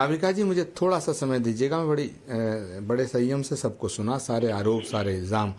नाविका जी, मुझे थोड़ा सा समय दीजिएगा। मैं बड़े संयम से सबको सुना, सारे आरोप, सारे इल्ज़ाम।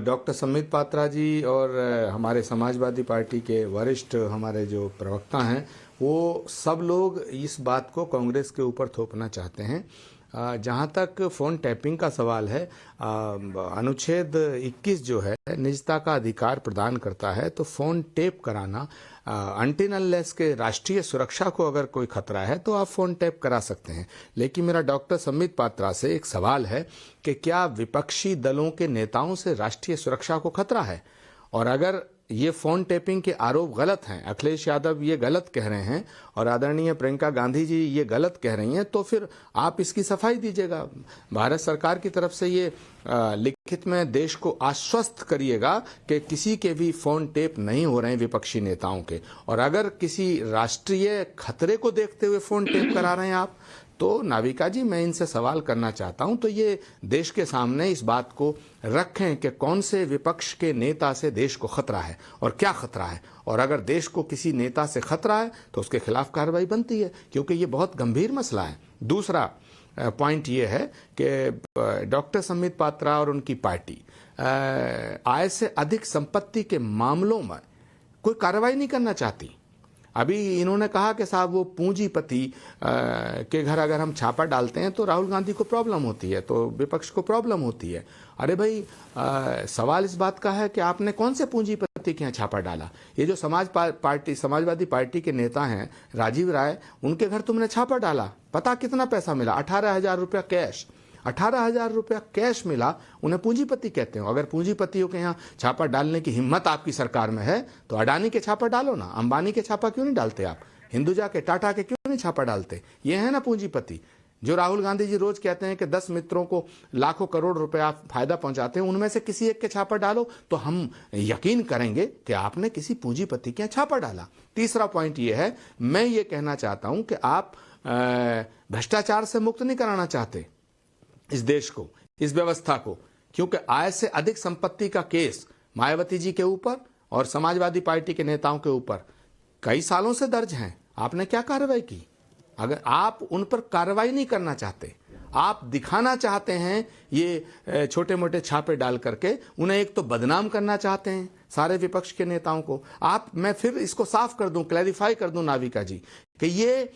डॉक्टर सम्बित पात्रा जी और हमारे समाजवादी पार्टी के वरिष्ठ हमारे जो प्रवक्ता हैं, वो सब लोग इस बात को कांग्रेस के ऊपर थोपना चाहते हैं। जहाँ तक फ़ोन टैपिंग का सवाल है, अनुच्छेद 21 जो है निजता का अधिकार प्रदान करता है, तो फ़ोन टेप कराना अनटिल अनलेस के राष्ट्रीय सुरक्षा को अगर कोई खतरा है तो आप फ़ोन टैप करा सकते हैं। लेकिन मेरा डॉक्टर सम्बित पात्रा से एक सवाल है कि क्या विपक्षी दलों के नेताओं से राष्ट्रीय सुरक्षा को खतरा है? और अगर ये फ़ोन टैपिंग के आरोप गलत हैं, अखिलेश यादव ये गलत कह रहे हैं और आदरणीय प्रियंका गांधी जी ये गलत कह रही हैं, तो फिर आप इसकी सफाई दीजिएगा। भारत सरकार की तरफ से ये लिखित में देश को आश्वस्त करिएगा कि किसी के भी फ़ोन टेप नहीं हो रहे हैं विपक्षी नेताओं के। और अगर किसी राष्ट्रीय खतरे को देखते हुए फ़ोन टेप करा रहे हैं आप, तो नाविका जी मैं इनसे सवाल करना चाहता हूं, तो ये देश के सामने इस बात को रखें कि कौन से विपक्ष के नेता से देश को खतरा है और क्या खतरा है। और अगर देश को किसी नेता से खतरा है तो उसके खिलाफ कार्रवाई बनती है, क्योंकि ये बहुत गंभीर मसला है। दूसरा पॉइंट ये है कि डॉक्टर सम्बित पात्रा और उनकी पार्टी आय से अधिक संपत्ति के मामलों में कोई कार्रवाई नहीं करना चाहती। अभी इन्होंने कहा कि साहब वो पूंजीपति के घर अगर हम छापा डालते हैं तो राहुल गांधी को प्रॉब्लम होती है, तो विपक्ष को प्रॉब्लम होती है। अरे भाई, सवाल इस बात का है कि आपने कौन से पूंजीपति के यहाँ छापा डाला? ये जो समाजवादी पार्टी के नेता हैं राजीव राय, उनके घर तुमने छापा डाला, पता कितना पैसा मिला? 18,000 रुपया कैश। 18,000 रुपया कैश मिला, उन्हें पूंजीपति कहते हो। अगर पूंजीपतियों के यहाँ छापा डालने की हिम्मत आपकी सरकार में है तो अडानी के छापा डालो ना, अंबानी के छापा क्यों नहीं डालते आप? हिंदुजा के, टाटा के क्यों नहीं छापा डालते? ये है ना पूंजीपति। जो राहुल गांधी जी रोज कहते हैं कि 10 मित्रों को लाखों करोड़ रुपया फायदा पहुंचाते हैं, उनमें से किसी एक के छापा डालो तो हम यकीन करेंगे कि आपने किसी पूंजीपति के यहाँ छापा डाला। तीसरा पॉइंट ये है, मैं ये कहना चाहता हूं कि आप भ्रष्टाचार से मुक्त नहीं कराना चाहते इस देश को, इस व्यवस्था को, क्योंकि आय से अधिक संपत्ति का केस मायावती जी के ऊपर और समाजवादी पार्टी के नेताओं के ऊपर कई सालों से दर्ज हैं। आपने क्या कार्रवाई की? अगर आप उन पर कार्रवाई नहीं करना चाहते, आप दिखाना चाहते हैं ये छोटे मोटे छापे डाल करके, उन्हें एक तो बदनाम करना चाहते हैं सारे विपक्ष के नेताओं को। मैं फिर इसको साफ कर दूं, क्लैरिफाई कर दूं नाविका जी, कि ये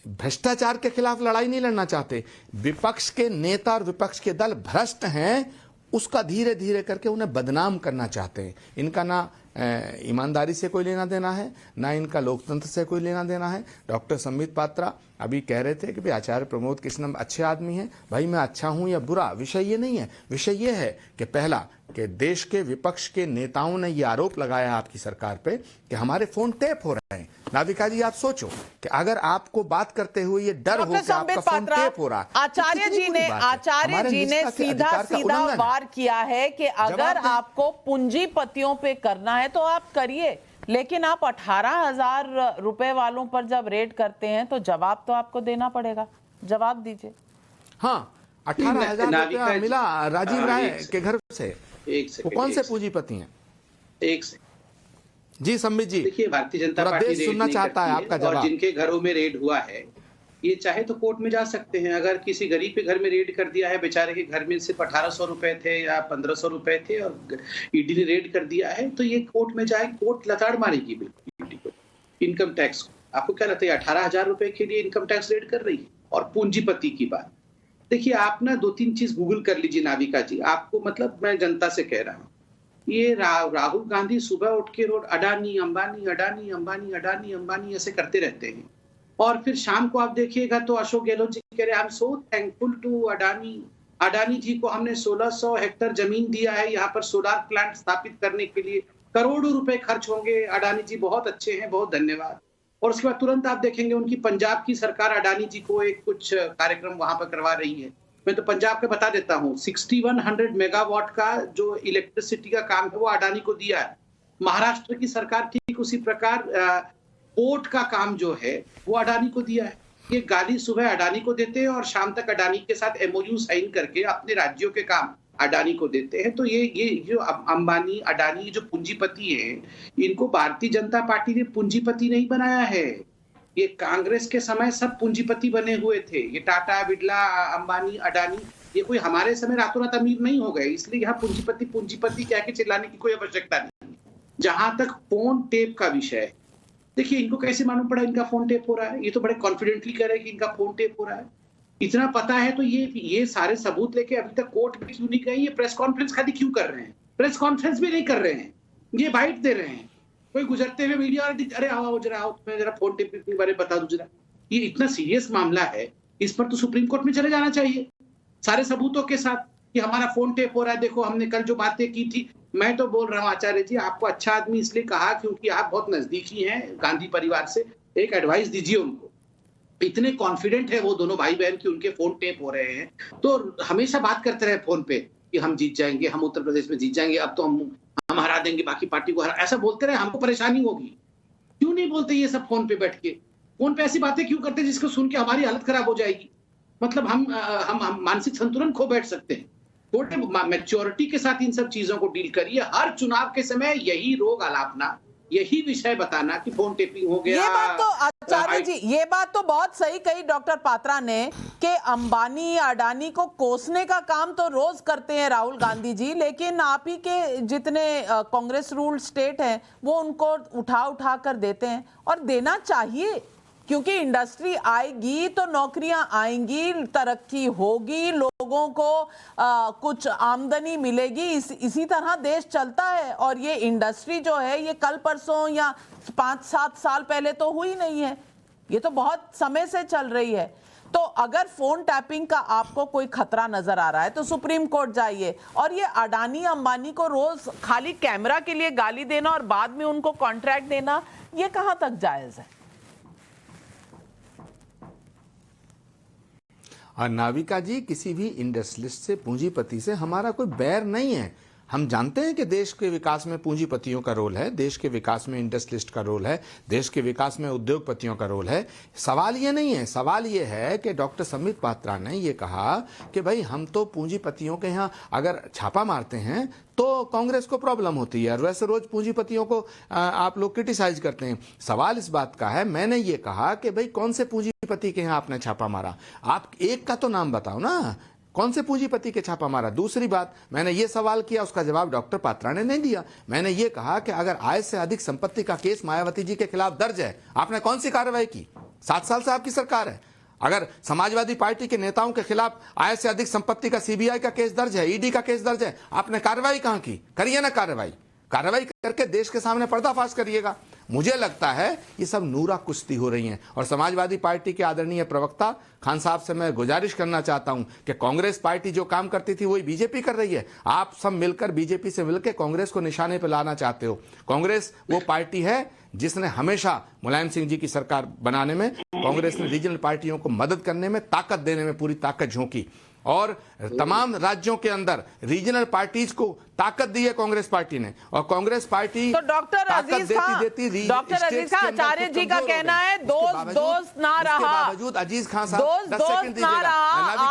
भ्रष्टाचार के खिलाफ लड़ाई नहीं लड़ना चाहते। विपक्ष के नेता और विपक्ष के दल भ्रष्ट हैं, उसका धीरे धीरे करके उन्हें बदनाम करना चाहते हैं। इनका ना ईमानदारी से कोई लेना देना है, ना इनका लोकतंत्र से कोई लेना देना है। डॉक्टर सम्बित पात्रा अभी कह रहे थे कि भाई आचार्य प्रमोद कृष्णम अच्छे आदमी हैं। भाई मैं अच्छा हूं या बुरा, विषय ये नहीं है। विषय ये है कि पहला, कि देश के विपक्ष के नेताओं ने ये आरोप लगाया आपकी सरकार पे कि हमारे फोन टैप हो रहे हैं। नाविका जी आप सोचो कि अगर आपको बात करते हुए ये डर हो कि आपका फोन टैप हो रहा है, आचार्य जी ने सीधा वार किया है कि अगर आपको पूंजीपतियों पे करना है तो आप करिए, लेकिन आप 18,000 रुपए वालों पर जब रेड करते हैं तो जवाब तो आपको देना पड़ेगा। जवाब दीजिए। हाँ, 18,000 रुपया मिला राजीव राय के घर से। वो कौन से पूंजीपति हैं? एक से जी सम्बित जी, देखिए, भारतीय जनता पार्टी रेड सुनना चाहता है आपका जवाब। और जिनके घरों में रेड हुआ है, ये चाहे तो कोर्ट में जा सकते हैं। अगर किसी गरीब के घर में रेड कर दिया है, बेचारे के घर में सिर्फ 1800 रुपए थे या 1500 रुपए थे और ईडी ने रेड कर दिया है, तो ये कोर्ट में जाए, कोर्ट लताड़ मारेगी बिल्कुल ईडी को, इनकम टैक्स को। आपको क्या लगता है 18,000 रुपए के लिए इनकम टैक्स रेड कर रही है? और पूंजीपति की बात देखिए, आप ना 2-3 चीज गूगल कर लीजिए नाविका जी। आपको मतलब मैं जनता से कह रहा हूँ, ये राहुल गांधी सुबह उठ के रोज अडानी अंबानी अडानी अंबानी अडानी अंबानी ऐसे करते रहते हैं, और फिर शाम को आप देखिएगा तो अशोक गहलोत जी कह रहे हैं I am so thankful to Adani ji को हमने 1600 हेक्टेयर जमीन दिया है, यहाँ पर सोलर प्लांट स्थापित करने के लिए करोड़ों रुपए खर्च होंगे, अडानी जी बहुत अच्छे हैं, बहुत धन्यवाद। और उसके बाद तुरंत आप देखेंगे उनकी पंजाब की सरकार अडानी जी को एक कुछ कार्यक्रम वहां पर करवा रही है। मैं तो पंजाब का बता देता हूँ, 6100 मेगावाट का जो इलेक्ट्रिसिटी का काम है वो अडानी को दिया है। महाराष्ट्र की सरकार ठीक उसी प्रकार पोर्ट का काम जो है वो अडानी को दिया है। ये गाली सुबह अडानी को देते हैं और शाम तक अडानी के साथ एमओयू साइन करके अपने राज्यों के काम अडानी को देते हैं। तो ये जो अंबानी अडानी जो पूंजीपति हैं, इनको भारतीय जनता पार्टी ने पूंजीपति नहीं बनाया है, ये कांग्रेस के समय सब पूंजीपति बने हुए थे, ये टाटा, बिरला, अंबानी, अडानी, ये कोई हमारे समय रातों रात अमीर नहीं हो गए, इसलिए यहाँ पूंजीपति पूंजीपति कह के चिल्लाने की कोई आवश्यकता नहीं। जहां तक फोन टेप का विषय है, देखिए इनको कैसे मालूम पड़ा इनका फोन टेप हो रहा है? ये तो बड़े कॉन्फिडेंटली कह रहे हैं कि इनका फोन टेप हो रहा है। इतना पता है तो ये सारे सबूत लेके अभी तक कोर्ट में क्यों नहीं गए? ये प्रेस कॉन्फ्रेंस खाली क्यों कर रहे हैं? प्रेस कॉन्फ्रेंस भी नहीं कर रहे हैं, ये बाइट दे रहे हैं। कोई गुजरते हुए मीडिया, अरे आओ जरा, आओ तुम्हें जरा फोन टेप के बारे में बता दूं जरा। ये इतना सीरियस मामला है, इस पर तो सुप्रीम कोर्ट में चले जाना चाहिए सारे सबूतों के साथ कि हमारा फोन टेप हो रहा है, देखो हमने कल जो बातें की थी। मैं तो बोल रहा हूँ आचार्य जी, आपको अच्छा आदमी इसलिए कहा क्योंकि आप बहुत नजदीकी हैं गांधी परिवार से, एक एडवाइस दीजिए उनको। इतने कॉन्फिडेंट है वो दोनों भाई बहन कि उनके फोन टेप हो रहे हैं, तो हमेशा बात करते रहे फोन पे कि हम जीत जाएंगे, हम उत्तर प्रदेश में जीत जाएंगे, अब तो हम हरा देंगे बाकी पार्टी को, ऐसा बोलते रहे, हमको परेशानी होगी। क्यों नहीं बोलते ये सब फोन पे बैठ के? फोन पे ऐसी बातें क्यों करते जिसको सुन के हमारी हालत खराब हो जाएगी? मतलब हम मानसिक संतुलन खो बैठ सकते हैं। थोड़े मैच्योरिटी के साथ इन सब चीजों को डील करिए। हर चुनाव के समय यही रोग आलापना, यही विषय बताना कि फोन टेपिंग हो गया। ये बात तो आचार्य जी, ये बात तो बहुत सही कही डॉक्टर पात्रा ने कि अंबानी अडानी को कोसने का काम तो रोज करते हैं राहुल गांधी जी, लेकिन आप ही के जितने कांग्रेस रूल स्टेट हैं वो उनको उठा उठा कर देते हैं, और देना चाहिए क्योंकि इंडस्ट्री आएगी तो नौकरियां आएंगी, तरक्की होगी, लोगों को कुछ आमदनी मिलेगी, इसी तरह देश चलता है। और ये इंडस्ट्री जो है ये कल परसों या 5-7 साल पहले तो हुई नहीं है, ये तो बहुत समय से चल रही है। तो अगर फोन टैपिंग का आपको कोई खतरा नजर आ रहा है तो सुप्रीम कोर्ट जाइए। और ये अडानी अंबानी को रोज खाली कैमरा के लिए गाली देना और बाद में उनको कॉन्ट्रैक्ट देना, ये कहां तक जायज है? और नाविका जी, किसी भी इंडस्ट्रियलिस्ट से, पूंजीपति से हमारा कोई बैर नहीं है। हम जानते हैं कि देश के विकास में पूंजीपतियों का रोल है, देश के विकास में इंडस्ट्रियलिस्ट का रोल है, देश के विकास में उद्योगपतियों का रोल है। सवाल ये नहीं है, सवाल ये है कि डॉक्टर संबित पात्रा ने ये कहा कि भाई हम तो पूंजीपतियों के यहाँ अगर छापा मारते हैं तो कांग्रेस को प्रॉब्लम होती है, और वैसे रोज पूंजीपतियों को आप लोग क्रिटिसाइज करते हैं। सवाल इस बात का है, मैंने ये कहा कि भाई कौन से पूंजीपति के यहाँ आपने छापा मारा? आप एक का तो नाम बताओ ना, कौन से पूंजीपति के छापा मारा? दूसरी बात, मैंने ये सवाल किया, उसका जवाब डॉक्टर पात्रा ने नहीं दिया। मैंने ये कहा कि अगर आय से अधिक संपत्ति का केस मायावती जी के खिलाफ दर्ज है, आपने कौन सी कार्रवाई की? 7 साल से आपकी सरकार है। अगर समाजवादी पार्टी के नेताओं के खिलाफ आय से अधिक संपत्ति का सीबीआई का केस दर्ज है, ईडी का केस दर्ज है, आपने कार्रवाई कहां की? करिए ना कार्रवाई, कार्रवाई करके देश के सामने पर्दाफाश करिएगा। मुझे लगता है ये सब नूरा कुश्ती हो रही है। और समाजवादी पार्टी के आदरणीय प्रवक्ता खान साहब से मैं गुजारिश करना चाहता हूं कि कांग्रेस पार्टी जो काम करती थी वही बीजेपी कर रही है। आप सब मिलकर बीजेपी से मिलकर कांग्रेस को निशाने पर लाना चाहते हो। कांग्रेस वो पार्टी है जिसने हमेशा मुलायम सिंह जी की सरकार बनाने में, कांग्रेस ने रीजनल पार्टियों को मदद करने में, ताकत देने में पूरी ताकत झोंकी, और तमाम राज्यों के अंदर रीजनल पार्टीज को ताकत दी है कांग्रेस पार्टी ने। और कांग्रेस पार्टी तो डॉक्टर अजीज खान आचार्य जी का कहना है दोस्त ना रहा, बावजूद अजीज खान साहब दोस्त ना रहा,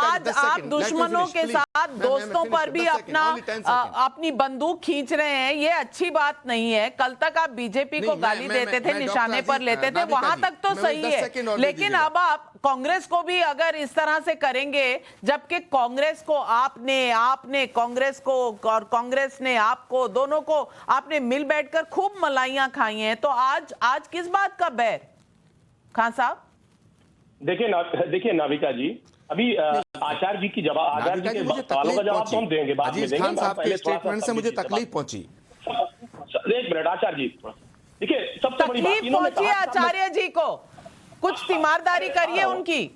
आज आप दुश्मनों के साथ दोस्तों पर भी अपनी बंदूक खींच रहे हैं, ये अच्छी बात नहीं है। कल तक आप बीजेपी को गाली देते थे, निशाने पर लेते थे, वहां तक तो सही है, लेकिन अब आप कांग्रेस को भी अगर इस तरह से करेंगे, जबकि कांग्रेस को आपने कांग्रेस को और कांग्रेस ने आपको, दोनों को आपने मिल बैठकर खूब मलाइयां खाई हैं, तो आज किस बात का बैर? खान साहब देखिए नाविका जी, अभी आचार्य जी की जवाब, आचार्य जी के सवालों का जवाब तो हम देंगे, बाद में देंगे। खान साहब के स्टेटमेंट से मुझे तकलीफ पहुंची। एक मिनट आचार्य जी, देखिए सबसे बड़ी बात तकलीफ पहुंची आचार्य जी को, कुछ तीमारदारी करिए उनकी।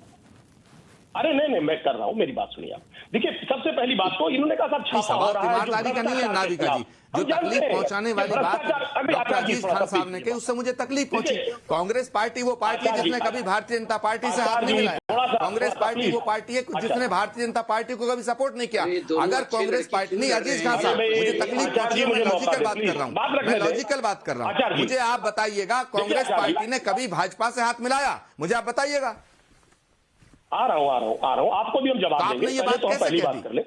अरे नहीं, मैं कर रहा हूं, मेरी बात सुनिए आप। देखिए सबसे पहली बात तो इन्होंने कहा साहब छापा हो रहा है, तीमारदारी का नहीं है नाविका जी, जो तकलीफ पहुंचाने वाली बात डॉक्टर अजीज खान साहब ने कही, उससे मुझे तकलीफ पहुंची। कांग्रेस पार्टी वो पार्टी है जिसने कभी भारतीय जनता पार्टी से हाथ नहीं मिलाया। कांग्रेस पार्टी वो पार्टी है जिसने भारतीय जनता पार्टी को कभी सपोर्ट नहीं किया। अगर कांग्रेस पार्टी नहीं, अजीज खान साहब मुझे तकलीफ पहुंची, मैं लॉजिकल बात कर रहा हूँ, मैं लॉजिकल बात कर रहा हूँ। मुझे आप बताइएगा कांग्रेस पार्टी ने कभी भाजपा से हाथ मिलाया? मुझे आप बताइएगा। आ रहा हूं, आपको भी हम जवाब देंगे, ये बात तो हम कैसे पहली बात कर ले।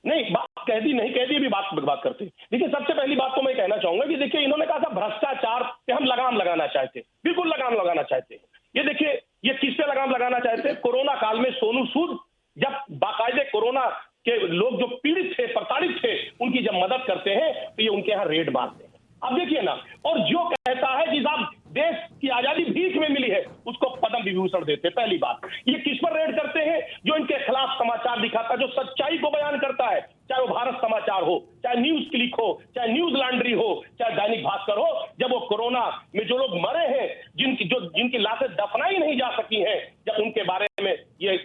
नहीं, कह दी नहीं कह दी, अभी बात करते हैं। देखिए, सबसे पहली बात तो मैं कहना चाहूंगा कि देखिए, इन्होंने कहा था भ्रष्टाचार पे हम लगाम लगाना चाहते, बिल्कुल लगाम लगाना चाहते। ये देखिए, ये किस पे लगाम लगाना चाहते? कोरोना काल में सोनू सूद जब बाकायदे कोरोना के लोग जो पीड़ित थे, प्रताड़ित थे, उनकी जब मदद करते हैं तो ये उनके यहाँ रेड मारते हैं। अब देखिए ना, और जो कहता है कि साहब देश की आजादी भीख में मिली है, उसको पद्म विभूषण देते। पहली बात, ये किस पर रेड करते हैं? जो इनके खिलाफ समाचार दिखाता, जो सच्चाई को बयान करता है, चाहे वो भारत समाचार हो, चाहे न्यूज क्लिक हो, चाहे न्यूज लॉन्ड्री हो, चाहे दैनिक भास्कर हो। जब वो कोरोना में जो लोग मरे हैं, जिनकी लाशें दफनाई नहीं जा सकी हैं, जब उनके बारे में ये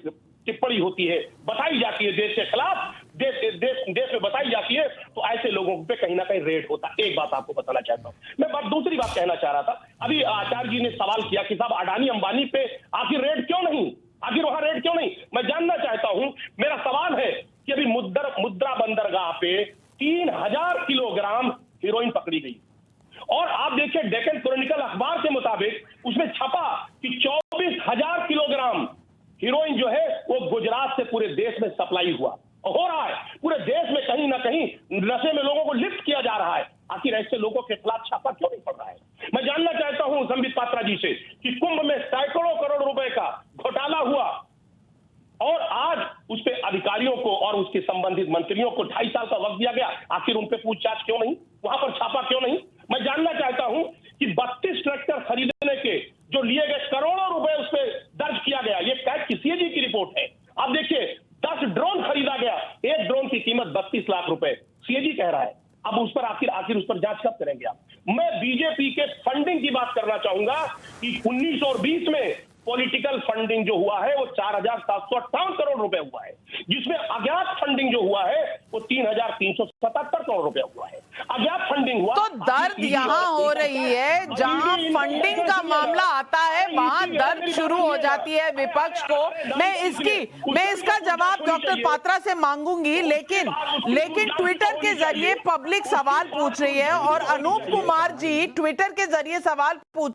टिप्पणी होती है, बताई जाती है देश के खिलाफ, देश में बताई जाती है, तो ऐसे लोगों पे कहीं ना कहीं रेड होता है। एक बात आपको बताना चाहता हूं। मैं दूसरी बात कहना चाह रहा था, अभी आचार्य जी ने सवाल किया कि साहब अडानी अंबानी पे आखिर रेड क्यों नहीं, आखिर वहां रेड क्यों नहीं? मैं जानना चाहता हूं। मेरा सवाल है कि अभी मुद्रा बंदरगाह पे 3000 किलोग्राम हीरोइन पकड़ी गई, और आप देखिए डेक्कन क्रॉनिकल अखबार के मुताबिक उसमें छपा कि 24,000 किलोग्राम हीरोइन जो है वो गुजरात से पूरे देश में सप्लाई हो रहा है। पूरे देश में कहीं ना कहीं नशे में लोगों को लिफ्ट किया जा रहा है। आखिर ऐसे लोगों के खिलाफ छापा क्यों नहीं पड़ रहा है? मैं जानना चाहता हूं संबित पात्रा जी से कि कुंभ में सैकड़ों करोड़ रुपए का घोटाला हुआ, और आज उस पे अधिकारियों को और उसके संबंधित मंत्रियों को 2.5 साल का वक्त दिया गया। आखिर उन पे पूछताछ क्यों नहीं? वहां पर छापा क्यों नहीं? मैं जानना चाहता हूं कि 32 ट्रैक्टर खरीदने के जो लिए गए करोड़ों रुपए उस पर दर्ज किया गया, ये कैट की सीएजी की रिपोर्ट है। आप देखिए, 10 ड्रोन खरीदा गया, एक ड्रोन की कीमत 32 लाख रुपए, सीएजी कह रहा है। अब उस पर आखिर उस पर जांच कब करेंगे आप? मैं बीजेपी के फंडिंग की बात करना चाहूंगा कि 19 और 20 में पॉलिटिकल फंडिंग जो हुआ है वो 4,758 करोड़ रुपए हुआ है, जिसमें अज्ञात फंडिंग जो हुआ है वो 3,377 करोड़ रुपए हुआ है। अज्ञात फंडिंग हुआ तो दर्द यहाँ हो रही है, जहां फंडिंग का मामला आता है वहां दर्द शुरू हो जाती है विपक्ष को। मैं इसका जवाब डॉक्टर पात्रा से मांगूंगी, लेकिन ट्विटर के जरिए पब्लिक सवाल पूछ रही है, और अनूप कुमार जी ट्विटर के जरिए सवाल पूछ